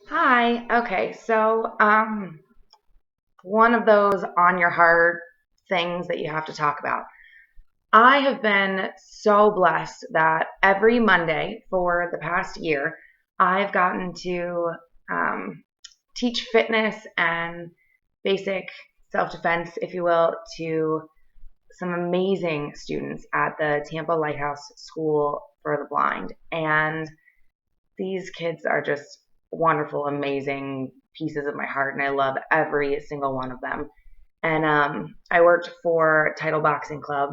Hi. Okay. One of those on your heart things that you have to talk about. I have been so blessed that every Monday for the past year, I've gotten to um, teach fitness and basic self defense, if you will, to some amazing students at the Tampa Lighthouse School for the Blind. And these kids are just wonderful, amazing pieces of my heart, and I love every single one of them. And I worked for Title Boxing Club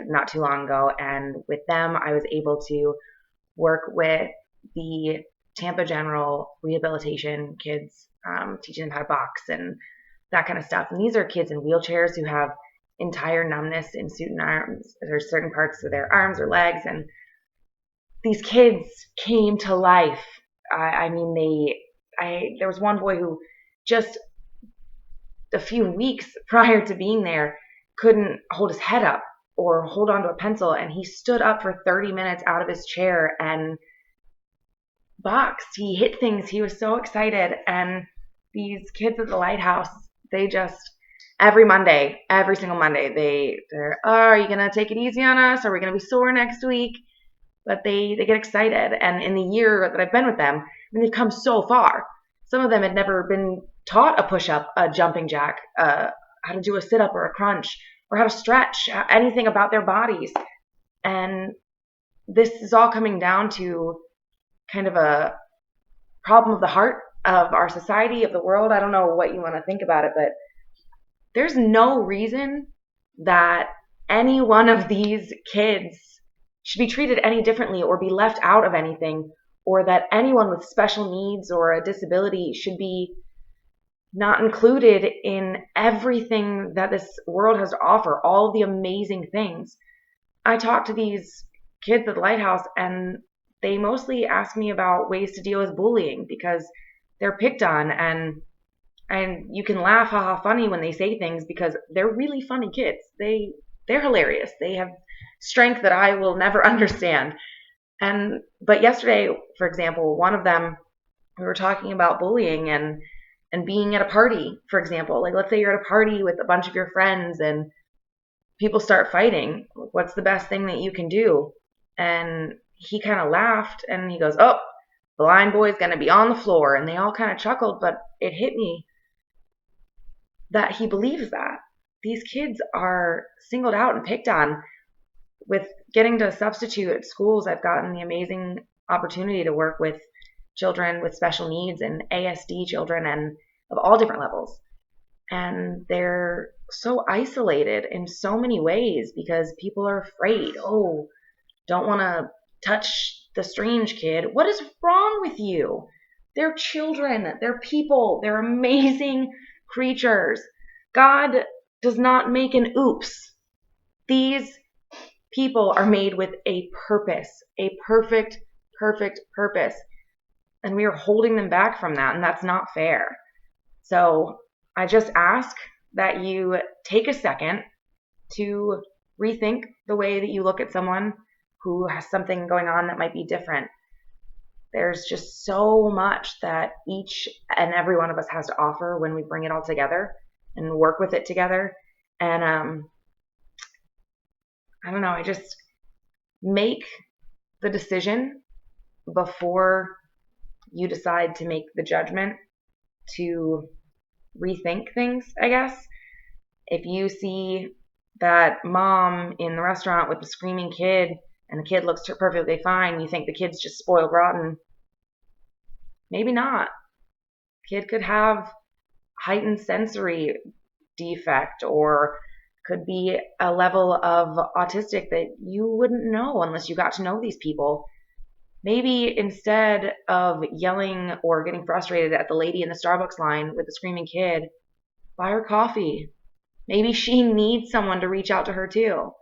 not too long ago, and with them, I was able to work with the Tampa General rehabilitation kids, teaching them how to box and that kind of stuff. And these are kids in wheelchairs who have entire numbness in certain arms. There's certain parts of their arms or legs, and these kids came to life. I mean, there was one boy who just a few weeks prior to being there couldn't hold his head up or hold onto a pencil, and he stood up for 30 minutes out of his chair and boxed. He hit things. He was so excited. And these kids at the lighthouse, they just every Monday, every single Monday, they're, oh, are you gonna take it easy on us? Are we gonna be sore next week? But they get excited. And in the year that I've been with them, I mean, they've come so far. Some of them had never been taught a push up, a jumping jack, how to do a sit up or a crunch, or how to stretch, anything about their bodies. And this is all coming down to kind of a problem of the heart of our society, of the world. I don't know what you want to think about it, but there's no reason that any one of these kids should be treated any differently or be left out of anything, or that anyone with special needs or a disability should be not included in everything that this world has to offer, all the amazing things. I talk to these kids at the lighthouse, and they mostly ask me about ways to deal with bullying because they're picked on, and you can laugh, haha, funny when they say things because they're really funny kids. They're hilarious. They have strength that I will never understand. And but yesterday, for example, one of them, we were talking about bullying and being at a party, for example. Like, let's say you're at a party with a bunch of your friends and people start fighting. What's the best thing that you can do? And he kind of laughed and he goes, "Oh, blind boy's going to be on the floor." And they all kind of chuckled, but it hit me that he believes that. These kids are singled out and picked on. With getting to substitute at schools, I've gotten the amazing opportunity to work with children with special needs and ASD children and of all different levels. And they're so isolated in so many ways because people are afraid. Oh, don't want to touch the strange kid. What is wrong with you? They're children, they're people, they're amazing creatures. God does not make an oops. These people are made with a purpose, a perfect, perfect purpose. And we are holding them back from that, and that's not fair. So I just ask that you take a second to rethink the way that you look at someone who has something going on that might be different. There's just so much that each and every one of us has to offer when we bring it all together and work with it together. And I don't know, I just make the decision before you decide to make the judgment to rethink things, I guess. If you see that mom in the restaurant with the screaming kid and the kid looks perfectly fine, you think the kid's just spoiled rotten. Maybe not. Kid could have heightened sensory defect or could be a level of autistic that you wouldn't know unless you got to know these people. Maybe instead of yelling or getting frustrated at the lady in the Starbucks line with the screaming kid, buy her coffee. Maybe she needs someone to reach out to her too.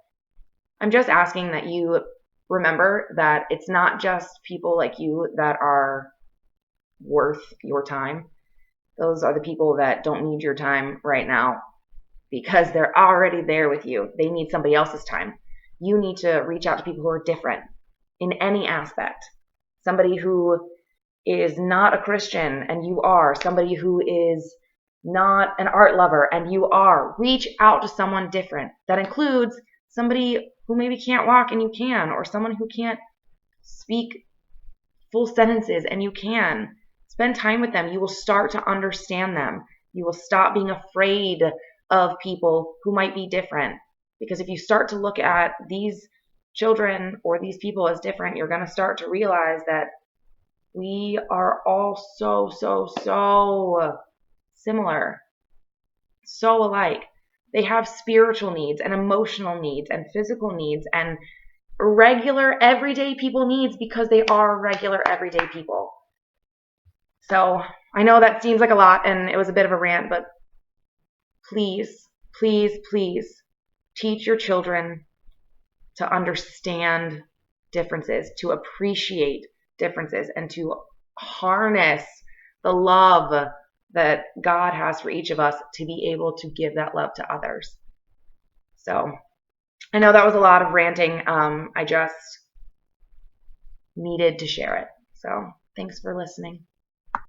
I'm just asking that you remember that it's not just people like you that are worth your time. Those are the people that don't need your time right now because they're already there with you. They need somebody else's time. You need to reach out to people who are different in any aspect. Somebody who is not a Christian and you are, somebody who is not an art lover and you are, reach out to someone different. That includes somebody who maybe can't walk and you can, or someone who can't speak full sentences and you can. Spend time with them. You will start to understand them. You will stop being afraid of people who might be different. Because if you start to look at these children or these people as different, you're going to start to realize that we are all so, so, so similar, so alike. They have spiritual needs and emotional needs and physical needs and regular everyday people needs because they are regular everyday people. So I know that seems like a lot and it was a bit of a rant, but please, please, please teach your children to understand differences, to appreciate differences, and to harness the love that God has for each of us to be able to give that love to others. So I know that was a lot of ranting. I just needed to share it. So thanks for listening.